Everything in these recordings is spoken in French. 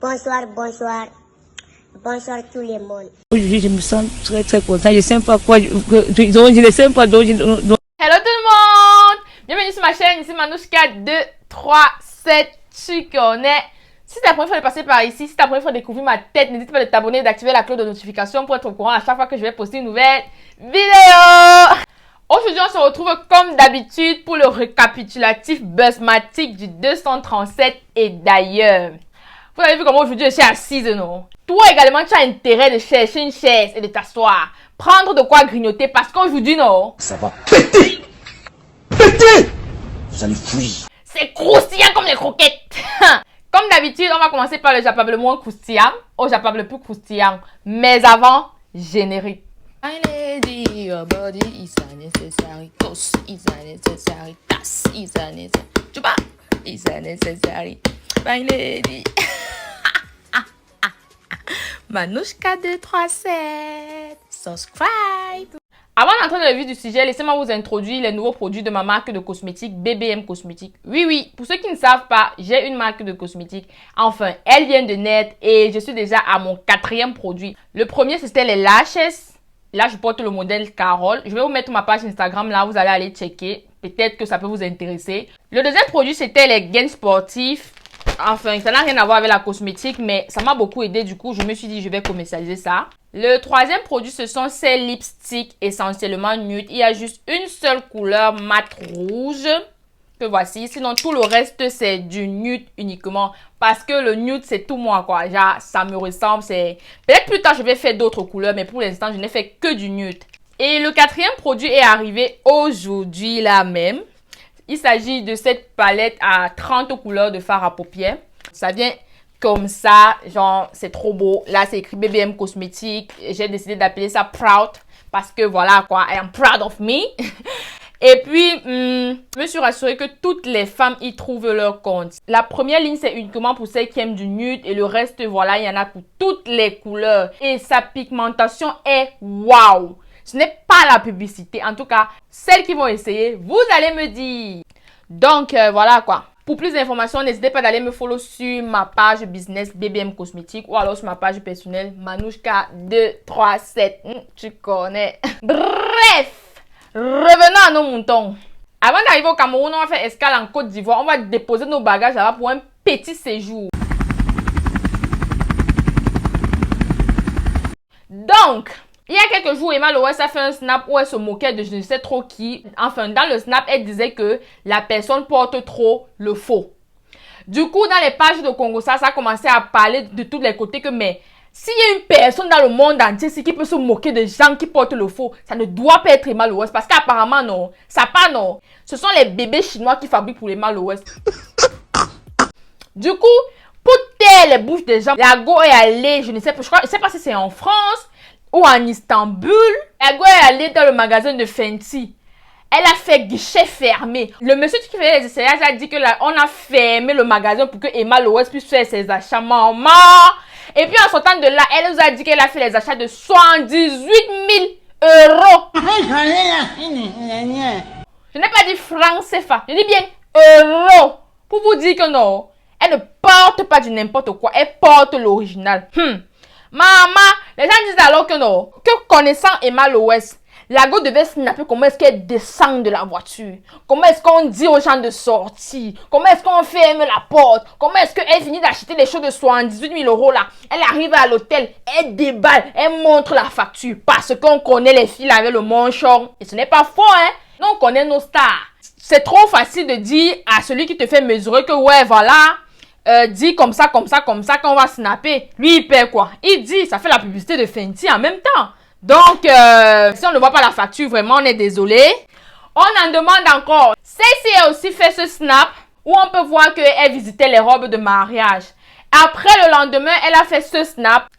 Bonsoir, bonsoir. Bonsoir tout le monde. Aujourd'hui, je me sens très très content. Je ne sais pas quoi, je ne sais pas d'où. Hello tout le monde! Bienvenue sur ma chaîne, ici Manouchka 237. Tu connais. Si c'est la première fois de passer par ici, si c'est la première fois de découvrir ma tête, n'hésite pas de t'abonner et d'activer la cloche de notification pour être au courant à chaque fois que je vais poster une nouvelle vidéo. Aujourd'hui, on se retrouve comme d'habitude pour le récapitulatif buzzmatic du 237 et d'ailleurs. Vous avez vu comment aujourd'hui je suis assise, non? Toi également, tu as intérêt de chercher une chaise et de t'asseoir. Prendre de quoi grignoter parce qu'aujourd'hui, non? Ça va péter! Péter! Vous allez fuir. C'est croustillant comme les croquettes. Comme d'habitude, on va commencer par le Japable moins croustillant au Japable plus croustillant. Mais avant, générique. My lady, your body is unnecessary. Toss is unnecessary. Tas is unnecessary. Chupa is unnecessary. My lady. Manouchka 237. Subscribe. Avant d'entrer dans le vif du sujet, laissez-moi vous introduire les nouveaux produits de ma marque de cosmétiques BBM Cosmétiques. Oui, pour ceux qui ne savent pas, j'ai une marque de cosmétiques. Enfin, elle vient de naître et je suis déjà à mon 4e produit. Le premier, c'était les lashes. Là, je porte le modèle Carole. Je vais vous mettre ma page Instagram là, vous allez aller checker. Peut-être que ça peut vous intéresser. Le deuxième produit, c'était les gains sportifs. Enfin, ça n'a rien à voir avec la cosmétique, mais ça m'a beaucoup aidé. Du coup, je me suis dit, je vais commercialiser ça. Le troisième produit, ce sont ces lipsticks essentiellement nude. Il y a juste une seule couleur mat rouge que voici. Sinon, tout le reste, c'est du nude uniquement. Parce que le nude, c'est tout moi, quoi. Genre, ça me ressemble. Peut-être plus tard, je vais faire d'autres couleurs, mais pour l'instant, je n'ai fait que du nude. Et le quatrième produit est arrivé aujourd'hui, là même. Il s'agit de cette palette à 30 couleurs de fard à paupières. Ça vient comme ça, genre c'est trop beau. Là c'est écrit BBM Cosmétiques. J'ai décidé d'appeler ça Proud parce que voilà quoi, I am proud of me. Et puis, je me suis rassurée que toutes les femmes y trouvent leur compte. La première ligne, c'est uniquement pour celles qui aiment du nude. Et le reste, voilà, il y en a pour toutes les couleurs. Et sa pigmentation est waouh! Ce n'est pas la publicité. En tout cas, celles qui vont essayer, vous allez me dire. Donc, voilà quoi. Pour plus d'informations, n'hésitez pas d'aller me follow sur ma page business BBM Cosmétiques ou alors sur ma page personnelle Manouchka 237. Tu connais. Bref, revenons à nos moutons. Avant d'arriver au Cameroun, on va faire escale en Côte d'Ivoire. On va déposer nos bagages là-bas pour un petit séjour. Donc, il y a quelques jours, Emma Loès a fait un snap où elle se moquait de je ne sais trop qui. Enfin, dans le snap, elle disait que la personne porte trop le faux. Du coup, dans les pages de Congo, ça a commencé à parler de tous les côtés que, mais s'il y a une personne dans le monde entier qui peut se moquer de gens qui portent le faux, ça ne doit pas être Emma Loès. Parce qu'apparemment, non. Ça pas, non. Ce sont les bébés chinois qui fabriquent pour Emma Loès. Du coup, pour taire les bouches des gens, la go est allée, je ne sais pas si c'est en France ou en Istanbul. Elle est allée dans le magasin de Fenty. Elle a fait guichet fermé. Le monsieur qui faisait les essayages a dit que là, on a fermé le magasin pour que Emma Loès puisse faire ses achats. Maman! Et puis en sortant de là, elle nous a dit qu'elle a fait les achats de 78 000 euros. Je n'ai pas dit francs CFA. Je dis bien euros. Pour vous dire que non, elle ne porte pas du n'importe quoi. Elle porte l'original. Maman, les gens disent alors que non, que connaissant Emma Loès, la go devait snapper comment est-ce qu'elle descend de la voiture, comment est-ce qu'on dit aux gens de sortir, comment est-ce qu'on ferme la porte, comment est-ce qu'elle finit d'acheter des choses de 78 000 euros là, elle arrive à l'hôtel, elle déballe, elle montre la facture parce qu'on connaît les filles avec le manchon et ce n'est pas faux hein, nous on connaît nos stars. C'est trop facile de dire à celui qui te fait mesurer que ouais voilà, dit comme ça qu'on va snapper. Lui, il paie quoi? Il dit, ça fait la publicité de Fenty en même temps. Donc, si on ne voit pas la facture, vraiment, on est désolé. On en demande encore. Celle-ci a aussi fait ce snap où on peut voir qu'elle visitait les robes de mariage. Après, le lendemain, elle a fait ce snap.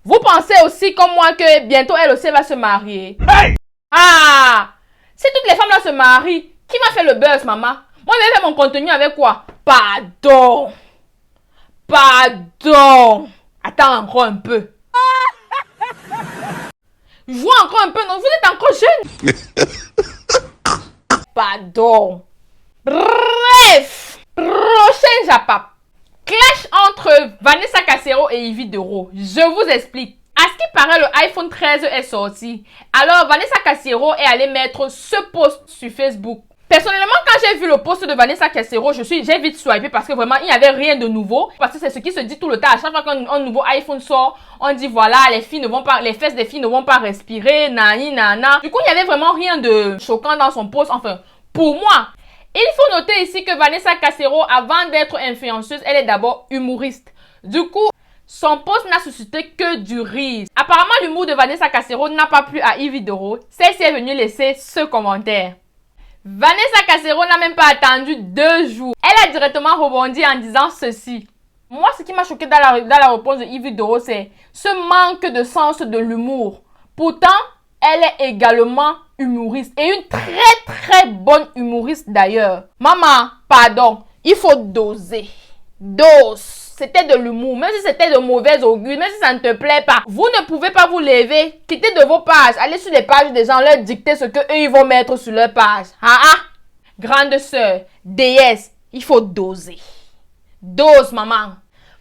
Vous pensez aussi, comme moi, que bientôt, elle aussi va se marier? Hey! Ah! Si toutes les femmes là se marient, qui va faire le buzz, maman? Moi, je vais faire mon contenu avec quoi? Pardon! Attends encore un peu. Je vois encore un peu, non? Vous êtes encore jeune. Pardon. Bref. Prochain Japap. Clash entre Vanessa Cassé et Yves Dero. Je vous explique. À ce qui paraît, le iPhone 13 est sorti. Alors, Vanessa Cassero est allée mettre ce post sur Facebook. Personnellement, quand j'ai vu le post de Vanessa Cassero, j'ai vite swipé parce que vraiment, il n'y avait rien de nouveau. Parce que c'est ce qui se dit tout le temps. À chaque fois qu'un nouveau iPhone sort, on dit voilà, les fesses des filles ne vont pas respirer, nani, nana. Du coup, il n'y avait vraiment rien de choquant dans son post. Enfin, pour moi. Il faut noter ici que Vanessa Cassero, avant d'être influenceuse, elle est d'abord humoriste. Du coup, son post n'a suscité que du rire. Apparemment, l'humour de Vanessa Cassero n'a pas plu à Yves Dero. Celle-ci est venue laisser ce commentaire. Vanessa Cassero n'a même pas attendu 2 jours. Elle a directement rebondi en disant ceci. Moi, ce qui m'a choqué dans la réponse de Yves Dero, c'est ce manque de sens de l'humour. Pourtant, elle est également humoriste. Et une très bonne humoriste d'ailleurs. Maman, pardon, il faut doser. Dose. C'était de l'humour, même si c'était de mauvais augure, même si ça ne te plaît pas. Vous ne pouvez pas vous lever, quitter de vos pages, aller sur les pages des gens, leur dicter ce qu'eux ils vont mettre sur leur page. Grande sœur, déesse, il faut doser. Dose, maman.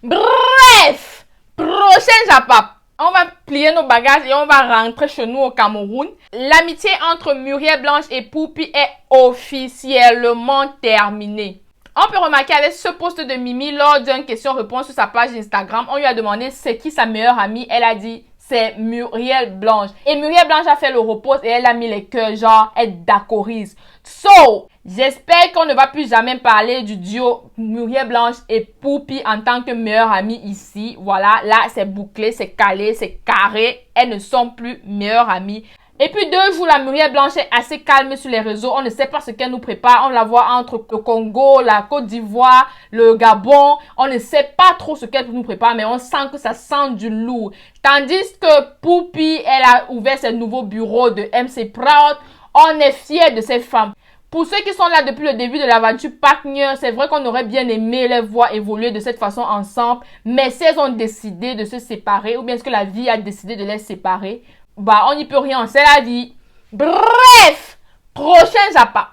Bref, prochain Japap. On va plier nos bagages et on va rentrer chez nous au Cameroun. L'amitié entre Muriel Blanche et Poupi est officiellement terminée. On peut remarquer avec ce post de Mimi, lors d'une question-réponse sur sa page Instagram, on lui a demandé c'est qui sa meilleure amie. Elle a dit c'est Muriel Blanche. Et Muriel Blanche a fait le repost et elle a mis les cœurs, genre elle d'acorise. So, j'espère qu'on ne va plus jamais parler du duo Muriel Blanche et Poupi en tant que meilleure amie ici. Voilà, là c'est bouclé, c'est calé, c'est carré. Elles ne sont plus meilleures amies. Et puis 2 jours, la Muriel Blanche est assez calme sur les réseaux. On ne sait pas ce qu'elle nous prépare. On la voit entre le Congo, la Côte d'Ivoire, le Gabon. On ne sait pas trop ce qu'elle nous prépare, mais on sent que ça sent du lourd. Tandis que Poupi, elle a ouvert ses nouveaux bureaux de MC Proud. On est fiers de ces femmes. Pour ceux qui sont là depuis le début de l'aventure Partner, c'est vrai qu'on aurait bien aimé les voir évoluer de cette façon ensemble. Mais si elles ont décidé de se séparer, ou bien est-ce que la vie a décidé de les séparer, bah, on n'y peut rien, c'est la vie. Bref, prochain Japa.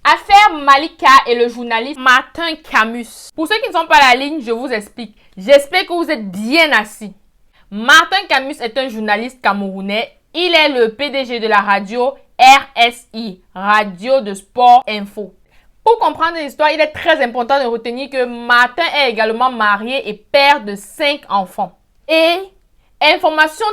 Affaire Malika et le journaliste Martin Camus. Pour ceux qui ne sont pas à la ligne, je vous explique. J'espère que vous êtes bien assis. Martin Camus est un journaliste camerounais. Il est le PDG de la radio RSI, Radio de Sport Info. Pour comprendre l'histoire, il est très important de retenir que Martin est également marié et père de 5 enfants. Et information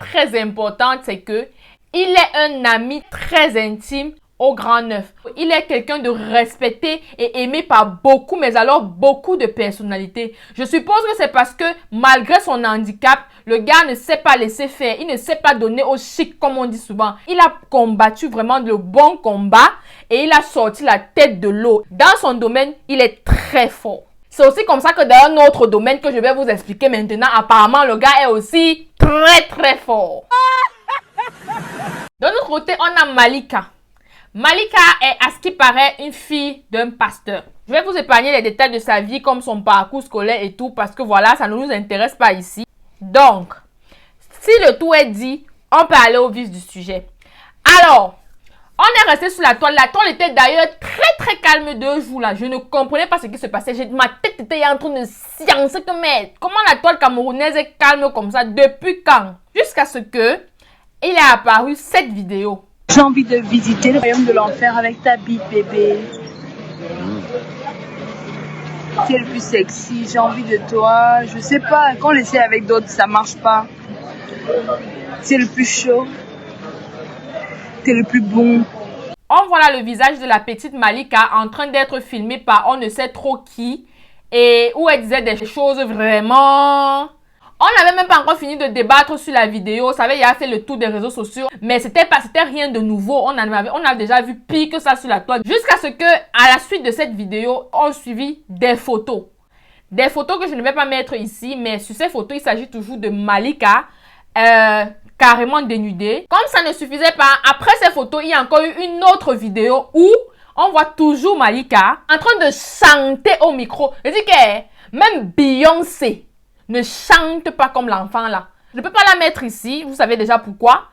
très importante, c'est que il est un ami très intime au Grand Neuf. Il est quelqu'un de respecté et aimé par beaucoup, mais alors beaucoup de personnalités. Je suppose que c'est parce que malgré son handicap, le gars ne sait pas laisser faire. Il ne sait pas donner au chic comme on dit souvent. Il a combattu vraiment le bon combat et il a sorti la tête de l'eau. Dans son domaine, il est très fort. C'est aussi comme ça que dans un autre domaine que je vais vous expliquer maintenant, apparemment le gars est aussi très fort. De l'autre côté, on a Malika. Malika est, à ce qui paraît, une fille d'un pasteur. Je vais vous épargner les détails de sa vie, comme son parcours scolaire et tout, parce que voilà, ça ne nous intéresse pas ici. Donc, si le tout est dit, on peut aller au vif du sujet. Alors, on est resté sur la toile. La toile était d'ailleurs très calme 2 jours là. Je ne comprenais pas ce qui se passait. Ma tête était en train de sciencer que mais comment la toile camerounaise est calme comme ça depuis quand? Jusqu'à ce que il est apparu cette vidéo. J'ai envie de visiter le royaume de l'enfer avec ta bite bébé. Tu es le plus sexy, j'ai envie de toi. Je sais pas, quand on l'essaie avec d'autres, ça marche pas. Tu es le plus chaud. Tu es le plus bon. On voit là le visage de la petite Malika en train d'être filmé par on ne sait trop qui. Et où elle disait des choses vraiment... On n'avait même pas encore fini de débattre sur la vidéo. Ça avait déjà fait le tour des réseaux sociaux. Mais c'était rien de nouveau. On a déjà vu pire que ça sur la toile. Jusqu'à ce que, à la suite de cette vidéo, on suivit des photos. Des photos que je ne vais pas mettre ici. Mais sur ces photos, il s'agit toujours de Malika. Carrément dénudée. Comme ça ne suffisait pas, après ces photos, il y a encore eu une autre vidéo où on voit toujours Malika en train de chanter au micro. Je dis que même Beyoncé ne chante pas comme l'enfant là. Je ne peux pas la mettre ici, vous savez déjà pourquoi.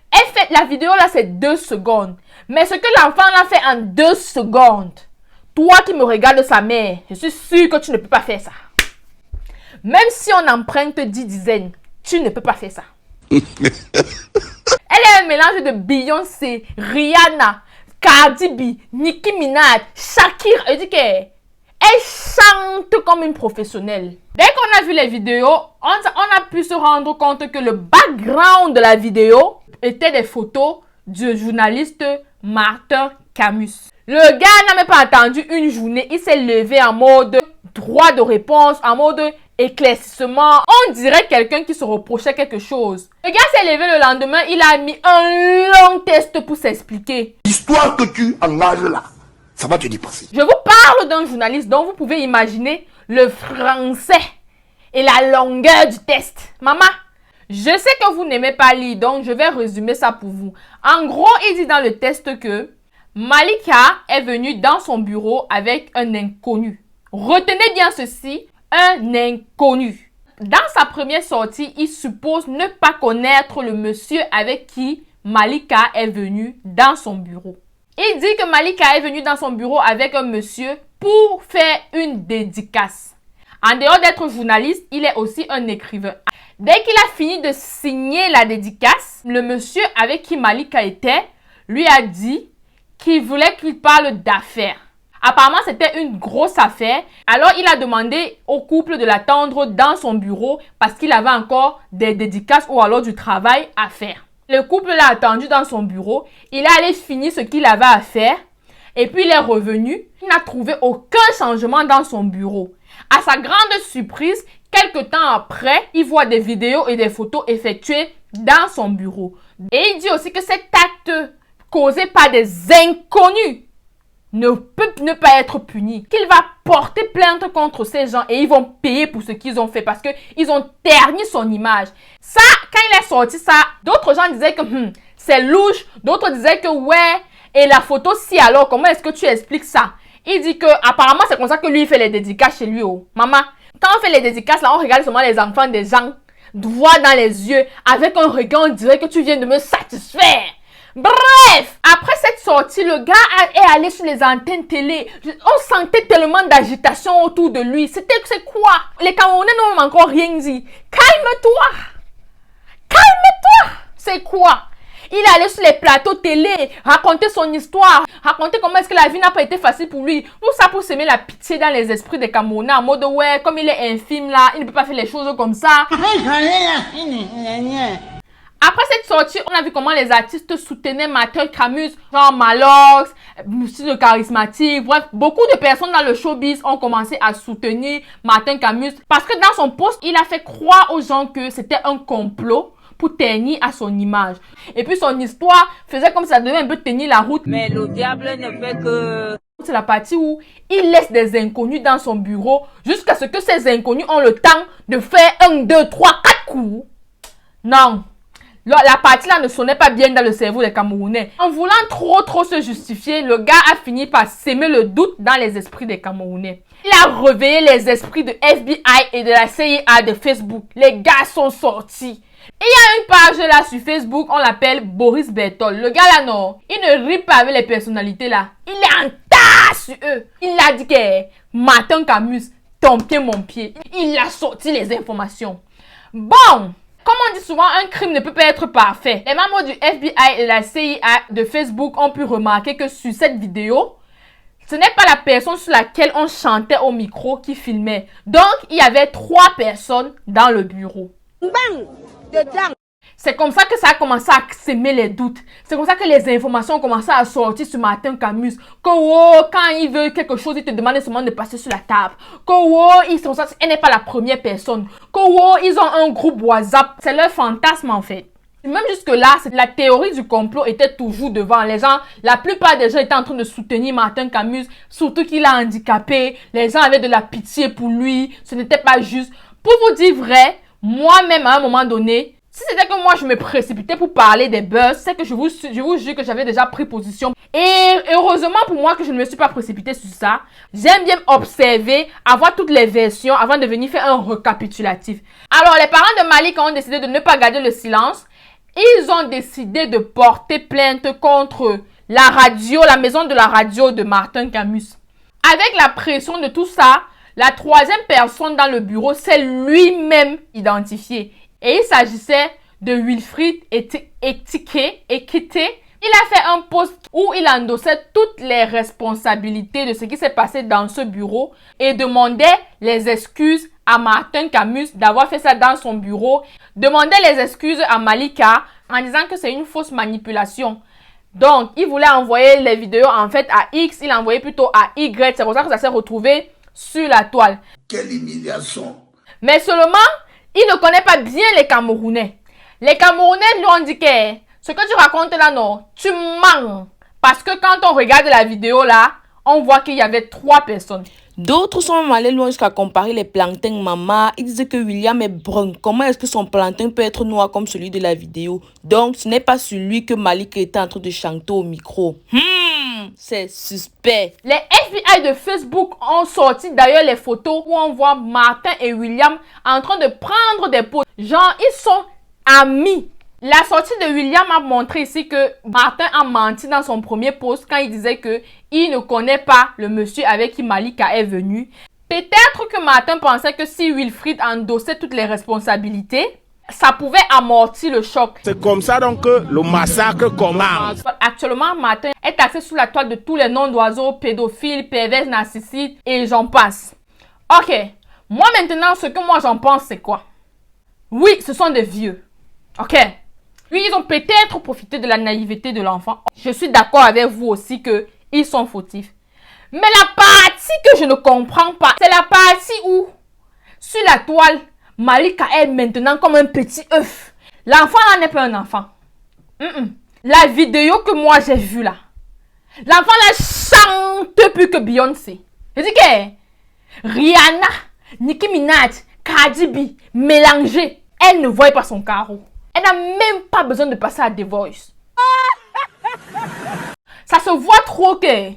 Elle fait, la vidéo là c'est 2 secondes. Mais ce que l'enfant là fait en 2 secondes, toi qui me regardes sa mère, je suis sûre que tu ne peux pas faire ça. Même si on emprunte 10 dizaines, tu ne peux pas faire ça. Elle est un mélange de Beyoncé, Rihanna, Cardi B, Nicki Minaj, Shakira. Elle dit qu'elle chante comme une professionnelle. Dès qu'on a vu les vidéos, on a pu se rendre compte que le background de la vidéo était des photos du journaliste Martin Camus. Le gars n'a même pas attendu une journée, il s'est levé en mode droit de réponse, en mode éclaircissement. On dirait quelqu'un qui se reprochait quelque chose. Le gars s'est levé le lendemain, il a mis un long test pour s'expliquer. L'histoire que tu engages là, ça va te dépasser. Je vous parle d'un journaliste dont vous pouvez imaginer le français et la longueur du test. Maman, je sais que vous n'aimez pas lire, donc je vais résumer ça pour vous. En gros, il dit dans le test que Malika est venue dans son bureau avec un inconnu. Retenez bien ceci, un inconnu. Dans sa première sortie, il suppose ne pas connaître le monsieur avec qui Malika est venue dans son bureau. Il dit que Malika est venue dans son bureau avec un monsieur pour faire une dédicace. En dehors d'être journaliste, il est aussi un écrivain. Dès qu'il a fini de signer la dédicace, le monsieur avec qui Malika était lui a dit qu'il voulait qu'il parle d'affaires. Apparemment, c'était une grosse affaire. Alors, il a demandé au couple de l'attendre dans son bureau parce qu'il avait encore des dédicaces ou alors du travail à faire. Le couple l'a attendu dans son bureau. Il est allé finir ce qu'il avait à faire. Et puis, il est revenu. Il n'a trouvé aucun changement dans son bureau. À sa grande surprise, quelque temps après, il voit des vidéos et des photos effectuées dans son bureau. Et il dit aussi que cet acte causé par des inconnus ne peut ne pas être puni. Qu'il va porter plainte contre ces gens et ils vont payer pour ce qu'ils ont fait parce qu'ils ont terni son image. Ça, quand il est sorti ça, d'autres gens disaient que c'est louche. D'autres disaient que ouais, et la photo si alors, comment est-ce que tu expliques ça? Il dit que apparemment c'est comme ça que lui il fait les dédicaces chez lui. Oh. Maman, quand on fait les dédicaces là, on regarde seulement les enfants des gens, droit dans les yeux, avec un regard, on dirait que tu viens de me satisfaire. Bref, après cette sortie, le gars est allé sur les antennes télé. On sentait tellement d'agitation autour de lui. C'est quoi? Les Camerounais n'ont même encore rien dit. Calme-toi! Calme-toi! C'est quoi? Il est allé sur les plateaux télé, raconter son histoire, raconter comment est-ce que la vie n'a pas été facile pour lui. Tout ça pour semer la pitié dans les esprits des Camerounais en mode ouais, comme il est infime là, il ne peut pas faire les choses comme ça. Après cette sortie, on a vu comment les artistes soutenaient Martin Camus, genre Malox, Monsieur le Charismatique, bref, beaucoup de personnes dans le showbiz ont commencé à soutenir Martin Camus parce que dans son post, il a fait croire aux gens que c'était un complot pour ternir à son image. Et puis son histoire faisait comme ça devait un peu tenir la route. Mais le diable ne fait que... C'est la partie où il laisse des inconnus dans son bureau jusqu'à ce que ces inconnus ont le temps de faire 1, 2, 3, 4 coups. Non. La partie là ne sonnait pas bien dans le cerveau des Camerounais. En voulant trop se justifier, le gars a fini par s'aimer le doute dans les esprits des Camerounais. Il a réveillé les esprits de FBI et de la CIA de Facebook. Les gars sont sortis. Et il y a une page là sur Facebook, on l'appelle Boris Bertol. Le gars là non, il ne rit pas avec les personnalités là. Il est en tas sur eux. Il a dit que Martin Camus, ton pied mon pied. Il a sorti les informations. Bon. Comme on dit souvent, un crime ne peut pas être parfait. Les membres du FBI et de la CIA de Facebook ont pu remarquer que sur cette vidéo, ce n'est pas la personne sur laquelle on chantait au micro qui filmait. Donc, il y avait 3 personnes dans le bureau. Bang! Dedans! C'est comme ça que ça a commencé à s'aimer les doutes. C'est comme ça que les informations ont commencé à sortir sur Martin Camus. Que oh, quand il veut quelque chose, il te demande seulement de passer sur la table. Que oh, elle n'est pas la première personne. Que oh, ils ont un groupe WhatsApp. C'est leur fantasme en fait. Même jusque-là, la théorie du complot était toujours devant les gens. La plupart des gens étaient en train de soutenir Martin Camus, surtout qu'il a handicapé. Les gens avaient de la pitié pour lui. Ce n'était pas juste. Pour vous dire vrai, moi-même à un moment donné, si c'était que moi je me précipitais pour parler des buzz, c'est que je vous jure que j'avais déjà pris position. Et heureusement pour moi que je ne me suis pas précipitée sur ça. J'aime bien observer, avoir toutes les versions avant de venir faire un récapitulatif. Alors les parents de Malik ont décidé de ne pas garder le silence. Ils ont décidé de porter plainte contre la radio, la maison de la radio de Martin Camus. Avec la pression de tout ça, La troisième personne dans le bureau s'est lui-même identifié. Et il s'agissait de Wilfried Ekitike. Il a fait un post où il endossait toutes les responsabilités de ce qui s'est passé dans ce bureau et demandait les excuses à Martin Camus d'avoir fait ça dans son bureau. Demandait les excuses à Malika en disant que c'est une fausse manipulation. Donc, il voulait envoyer les vidéos en fait à X, il a envoyé plutôt à Y. C'est pour ça que ça s'est retrouvé sur la toile. Quelle humiliation! Mais seulement, il ne connaît pas bien les Camerounais. Les Camerounais lui ont dit que ce que tu racontes là, non, tu mens. Parce que quand on regarde la vidéo là, on voit qu'il y avait 3 personnes. D'autres sont même allés loin jusqu'à comparer les plantains Mama. Ils disaient que William est brun. Comment est-ce que son plantain peut être noir comme celui de la vidéo? Donc, ce n'est pas celui que Malika était en train de chanter au micro. C'est suspect. Les FBI de Facebook ont sorti d'ailleurs les photos où on voit Martin et William en train de prendre des photos. Genre, ils sont amis. La sortie de William a montré ici que Martin a menti dans son premier post quand il disait que il ne connaît pas le monsieur avec qui Malika est venue. Peut-être que Martin pensait que si Wilfried endossait toutes les responsabilités, ça pouvait amortir le choc. C'est comme ça donc que le massacre commence. Actuellement, Martin est taxé sous la toile de tous les noms d'oiseaux, pédophiles, pervers, narcissiques et j'en passe. Ok, moi maintenant, ce que moi j'en pense, c'est quoi? Oui, ce sont des vieux. Ok. Oui, ils ont peut-être profité de la naïveté de l'enfant. Je suis d'accord avec vous aussi que ils sont fautifs. Mais la partie que je ne comprends pas, c'est la partie où, sur la toile, Malika est maintenant comme un petit œuf. L'enfant là n'est pas un enfant. La vidéo que moi j'ai vue là, l'enfant là chante plus que Beyoncé. Je dis que Rihanna, Nicki Minaj, Cardi B, mélangées, elle ne voit pas son carreau. Elle n'a même pas besoin de passer à The Voice. Ça se voit trop que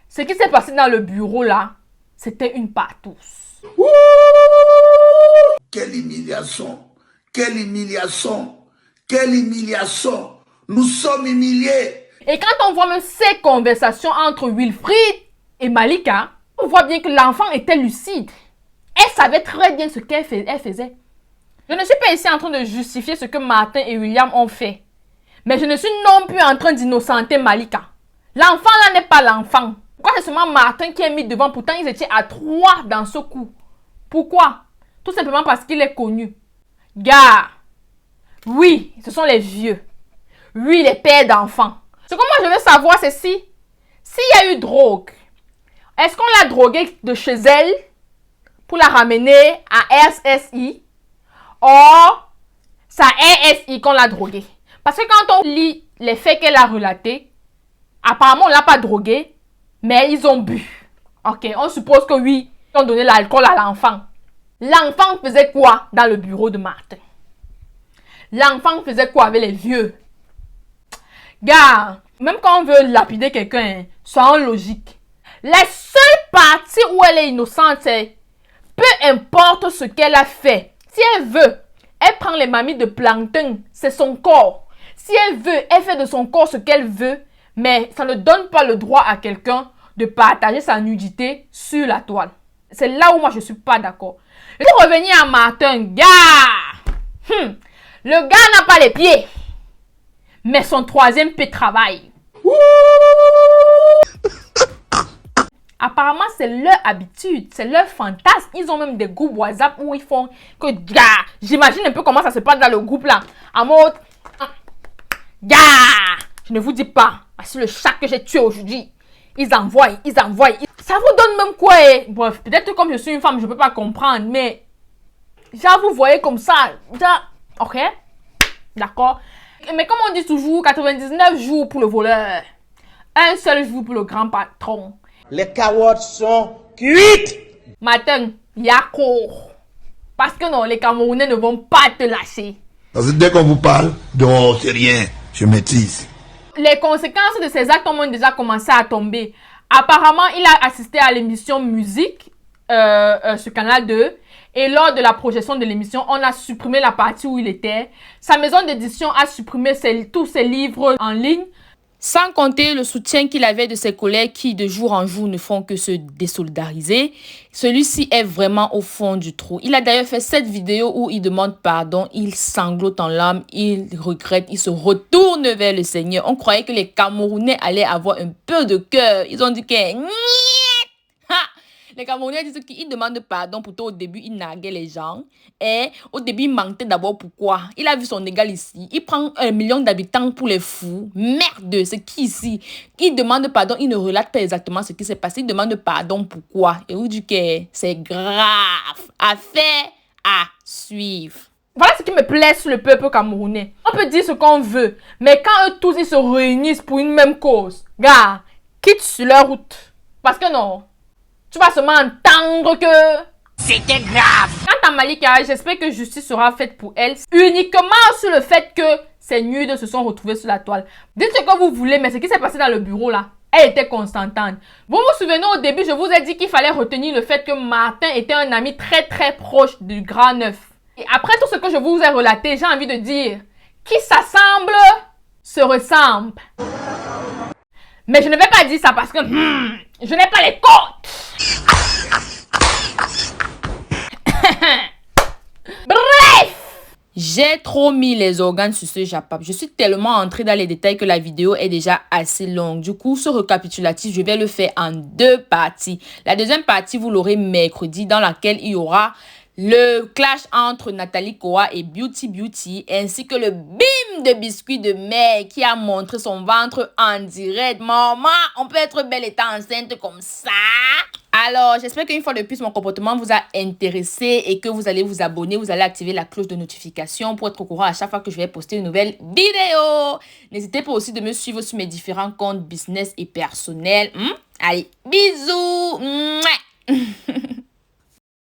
ce qui s'est passé dans le bureau là, c'était une partouze. Quelle humiliation! Quelle humiliation! Quelle humiliation! Nous sommes humiliés! Et quand on voit même ces conversations entre Wilfried et Malika, on voit bien que l'enfant était lucide. Elle savait très bien ce qu'elle faisait. Je ne suis pas ici en train de justifier ce que Martin et William ont fait. Mais je ne suis non plus en train d'innocenter Malika. L'enfant là n'est pas l'enfant. Pourquoi c'est seulement Martin qui est mis devant? Pourtant ils étaient à 3 dans ce coup. Pourquoi? Tout simplement parce qu'il est connu. Gars, oui, ce sont les vieux. Oui, les pères d'enfants. Ce que moi je veux savoir c'est s'il y a eu drogue. Est-ce qu'on l'a droguée de chez elle pour la ramener à SSI? Or, ça RSI qu'on l'a drogué. Parce que quand on lit les faits qu'elle a relatés, apparemment on l'a pas drogué, mais ils ont bu. Ok, on suppose que oui, ils ont donné l'alcool à l'enfant. L'enfant faisait quoi dans le bureau de Martin? L'enfant faisait quoi avec les vieux? Gars, même quand on veut lapider quelqu'un, soyons logique. La seule partie où elle est innocente, c'est peu importe ce qu'elle a fait. Si elle veut, elle prend les mamies de plancton, c'est son corps. Si elle veut, elle fait de son corps ce qu'elle veut, mais ça ne donne pas le droit à quelqu'un de partager sa nudité sur la toile. C'est là où moi je ne suis pas d'accord. Pour revenir à Martin, gars, le gars n'a pas les pieds, mais son troisième pied travaille. Apparemment, c'est leur habitude, c'est leur fantasme. Ils ont même des groupes WhatsApp où ils font que, gars, j'imagine un peu comment ça se passe dans le groupe là. En mode, gars, je ne vous dis pas, c'est le chat que j'ai tué aujourd'hui. Ils envoient. Ça vous donne même quoi? Bref, peut-être que comme je suis une femme, je ne peux pas comprendre, mais, genre, vous voyez comme ça, genre, ok, d'accord. Mais comme on dit toujours, 99 jours pour le voleur, un seul jour pour le grand patron. Les carottes sont cuites. Martin, Yako. Parce que non, les Camerounais ne vont pas te lâcher. Parce que dès qu'on vous parle, non, c'est rien, je maîtrise. Les conséquences de ces actes ont déjà commencé à tomber. Apparemment, il a assisté à l'émission Musique sur Canal 2. Et lors de la projection de l'émission, on a supprimé la partie où il était. Sa maison d'édition a supprimé tous ses livres en ligne. Sans compter le soutien qu'il avait de ses collègues qui, de jour en jour, ne font que se désolidariser. Celui-ci est vraiment au fond du trou. Il a d'ailleurs fait cette vidéo où il demande pardon, il sanglote en larmes, il regrette, il se retourne vers le Seigneur. On croyait que les Camerounais allaient avoir un peu de cœur. Ils ont dit que... Les Camerounais disent qu'ils demandent pardon. Pourtant, au début, il narguait les gens. Et au début, il mentait d'abord. Pourquoi? Il a vu son égal ici. Il prend 1 million d'habitants pour les fous. Merde, c'est qui ici? Il demande pardon. Il ne relate pas exactement ce qui s'est passé. Il demande pardon. Pourquoi? Et vous dit que c'est grave. Affaire à suivre. Voilà ce qui me plaît sur le peuple camerounais. On peut dire ce qu'on veut, mais quand eux tous ils se réunissent pour une même cause, gars, quitte sur leur route. Parce que non, tu vas seulement entendre que c'était grave. Quant à Malika, j'espère que justice sera faite pour elle uniquement sur le fait que ces nudes se sont retrouvées sur la toile. Dites ce que vous voulez, mais ce qui s'est passé dans le bureau là, elle était consentante. Vous vous souvenez au début, je vous ai dit qu'il fallait retenir le fait que Martin était un ami très très proche du Grand Neuf. Et après tout ce que je vous ai relaté, j'ai envie de dire, qui s'assemble se ressemble. Mais je ne vais pas dire ça parce que je n'ai pas les côtes. Bref, j'ai trop mis les organes sur ce japap. Je suis tellement entrée dans les détails que la vidéo est déjà assez longue. Du coup, ce récapitulatif, je vais le faire en 2 parties. La deuxième partie, vous l'aurez mercredi, dans laquelle il y aura le clash entre Nathalie Koa et Beauty, ainsi que le bim de biscuit de mère qui a montré son ventre en direct. Maman, on peut être belle étant enceinte comme ça? Alors, j'espère qu'une fois de plus, mon comportement vous a intéressé et que vous allez vous abonner, vous allez activer la cloche de notification pour être au courant à chaque fois que je vais poster une nouvelle vidéo. N'hésitez pas aussi de me suivre sur mes différents comptes business et personnels. Allez, bisous.